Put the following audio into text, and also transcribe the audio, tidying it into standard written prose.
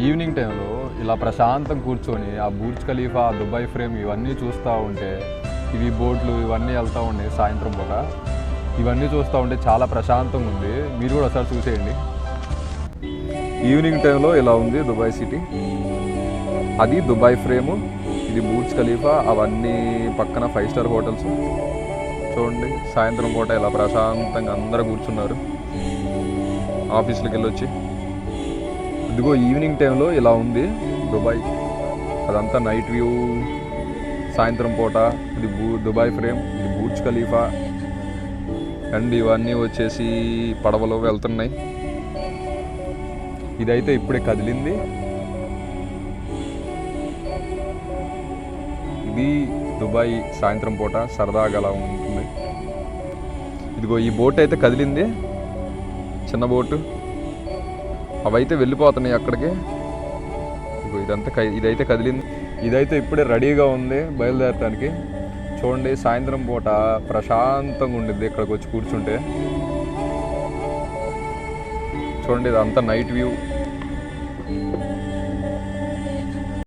Evening టైంలో ఇలా ప్రశాంతం కూర్చొని ఆ బుర్జ్ ఖలీఫా, దుబాయ్ ఫ్రేమ్ ఇవన్నీ చూస్తూ ఉంటే, ఇవి బోట్లు ఇవన్నీ వెళ్తూ ఉండే సాయంత్రం పూట, ఇవన్నీ చూస్తూ ఉంటే చాలా ప్రశాంతంగా ఉంది. మీరు కూడా ఒకసారి చూసేయండి. ఈవినింగ్ టైంలో ఇలా ఉంది దుబాయ్ సిటీ. అది దుబాయ్ ఫ్రేము, ఇది బుర్జ్ ఖలీఫా, అవన్నీ పక్కన 5 స్టార్ హోటల్స్. చూడండి సాయంత్రం పూట ఇలా ప్రశాంతంగా అందరూ కూర్చున్నారు ఆఫీసులకు వెళ్ళొచ్చి. ఇదిగో ఈవినింగ్ టైంలో ఇలా ఉంది దుబాయ్. అదంతా నైట్ వ్యూ సాయంత్రం పూట. ఇది దుబాయ్ ఫ్రేమ్, ఇది బుర్జ్ ఖలీఫా అండ్ ఇవన్నీ వచ్చేసి పడవలో వెళ్తున్నాయి. ఇదైతే ఇప్పుడే కదిలింది. ఇది దుబాయ్ సాయంత్రం పూట సరదాగా అలా ఉంటుంది. ఇదిగో ఈ బోట్ అయితే కదిలింది, చిన్న బోటు. అవైతే వెళ్ళిపోతున్నాయి అక్కడికి. ఇదిగో ఇదైతే కదిలింది. ఇదైతే ఇప్పుడే రెడీగా ఉంది బయలుదేరటానికి. చూడండి సాయంత్రం పూట ప్రశాంతంగా ఉండిద్ది ఇక్కడికి వచ్చి కూర్చుంటే. చూడండి ఇదంతా నైట్ వ్యూ.